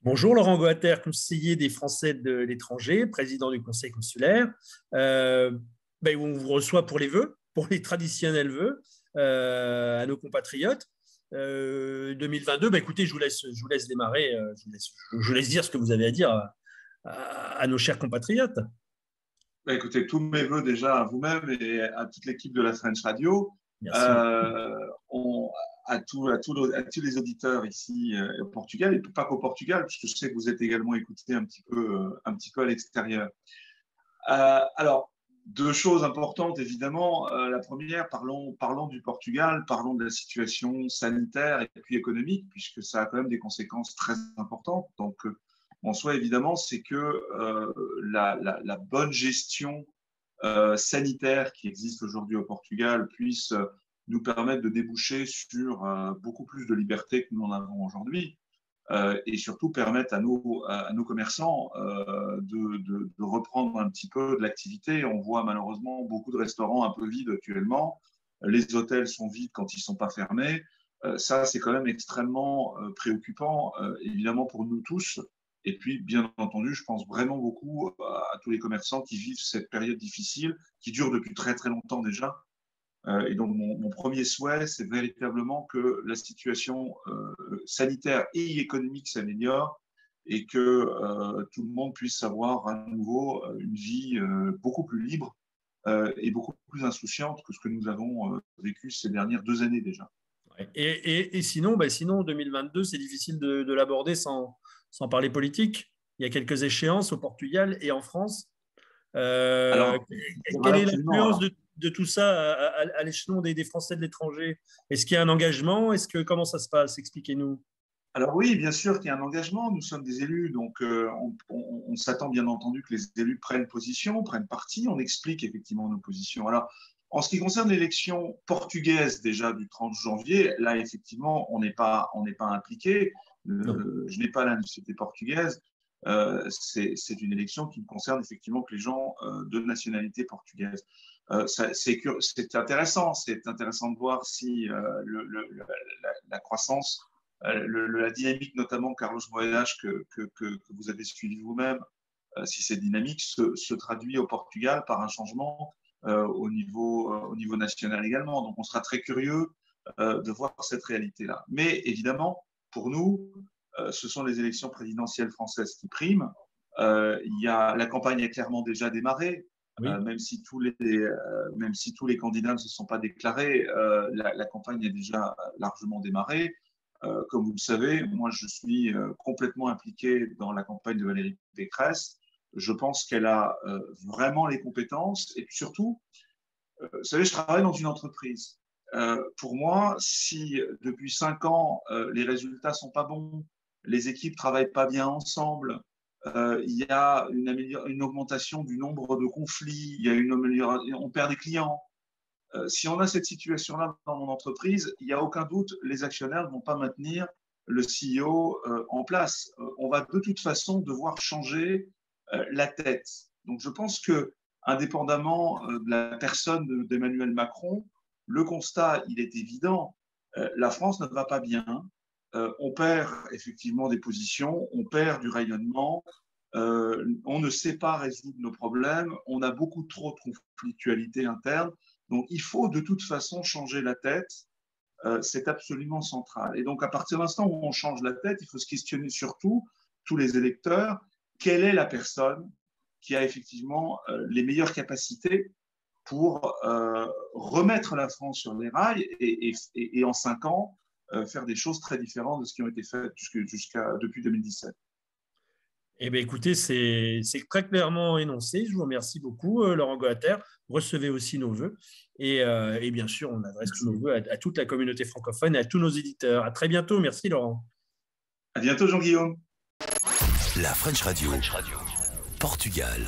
Bonjour Laurent Goater, conseiller des Français de l'étranger, président du Conseil consulaire. Euh, on vous reçoit pour les vœux, pour les traditionnels vœux à nos compatriotes. 2022, écoutez, je vous laisse démarrer, je vous laisse dire ce que vous avez à dire à nos chers compatriotes. Écoutez, tous mes voeux déjà à vous-même et à toute l'équipe de la French Radio, Merci beaucoup. euh, on- à tous les auditeurs ici au Portugal, et pas qu'au Portugal, puisque je sais que vous êtes également écoutés un petit peu à l'extérieur. Alors, deux choses importantes, évidemment. La première, parlons du Portugal, parlons de la situation sanitaire et puis économique, puisque ça a quand même des conséquences très importantes. Donc, en soi, évidemment, c'est que la bonne gestion sanitaire qui existe aujourd'hui au Portugal puisse nous permettre de déboucher sur beaucoup plus de liberté que nous en avons aujourd'hui et surtout permettre à nos commerçants de reprendre un petit peu de l'activité. On voit malheureusement beaucoup de restaurants un peu vides actuellement. Les hôtels sont vides quand ils ne sont pas fermés. Ça, c'est quand même extrêmement préoccupant, évidemment, pour nous tous. Et puis, bien entendu, je pense vraiment beaucoup à tous les commerçants qui vivent cette période difficile, qui dure depuis très, très longtemps déjà. Et donc, mon premier souhait, c'est véritablement que la situation sanitaire et économique s'améliore et que tout le monde puisse avoir à nouveau une vie beaucoup plus libre et beaucoup plus insouciante que ce que nous avons vécu ces dernières 2 années déjà. Ouais. Et sinon, sinon, 2022, c'est difficile de l'aborder sans parler politique. Il y a quelques échéances au Portugal et en France. Euh, Alors, Quelle voilà, est absolument. l'influence Alors, de tout ça à l'échelon des Français de l'étranger? Est-ce qu'il y a un engagement? Comment ça se passe? Expliquez-nous. Alors oui, bien sûr qu'il y a un engagement. Nous sommes des élus, donc on s'attend bien entendu que les élus prennent position, prennent parti. On explique effectivement nos positions. Alors, en ce qui concerne l'élection portugaise déjà du 30 janvier, là effectivement, on n'est pas impliqué. Non. Je n'ai pas la nationalité portugaise. C'est une élection qui me concerne effectivement que les gens de nationalité portugaise. C'est intéressant de voir si la croissance la dynamique, notamment Carlos Moedas, que vous avez suivi vous-même, si cette dynamique se traduit au Portugal par un changement au niveau national également. Donc, on sera très curieux de voir cette réalité-là. Mais évidemment, pour nous, ce sont les élections présidentielles françaises qui priment. La campagne a clairement déjà démarré. Oui. Même si tous les candidats ne se sont pas déclarés, la campagne a déjà largement démarré. Comme vous le savez, moi, je suis complètement impliqué dans la campagne de Valérie Pécresse. Je pense qu'elle a vraiment les compétences. Et puis surtout, vous savez, je travaille dans une entreprise. Pour moi, si depuis 5 ans, les résultats ne sont pas bons, les équipes ne travaillent pas bien ensemble, il y a une augmentation du nombre de conflits, il y a une amélioration, on perd des clients. Si on a cette situation-là dans mon entreprise, il n'y a aucun doute, les actionnaires ne vont pas maintenir le CEO en place. On va de toute façon devoir changer la tête. Donc je pense que, indépendamment de la personne d'Emmanuel Macron, le constat, il est évident. La France ne va pas bien. On perd effectivement des positions, on perd du rayonnement. On ne sait pas résoudre nos problèmes. On a beaucoup trop de conflictualité interne. Donc, il faut de toute façon changer la tête. C'est absolument central. Et donc, à partir de l'instant où on change la tête, il faut se questionner surtout, tous les électeurs, quelle est la personne qui a effectivement les meilleures capacités pour remettre la France sur les rails et en 5 ans, faire des choses très différentes de ce qui ont été faites depuis 2017. Eh bien, écoutez, c'est très clairement énoncé. Je vous remercie beaucoup, Laurent Goater. Recevez aussi nos voeux. Et bien sûr, on adresse tous nos Merci. voeux à toute la communauté francophone et à tous nos éditeurs. À très bientôt. Merci, Laurent. À bientôt, Jean-Guillaume. La French Radio. Portugal.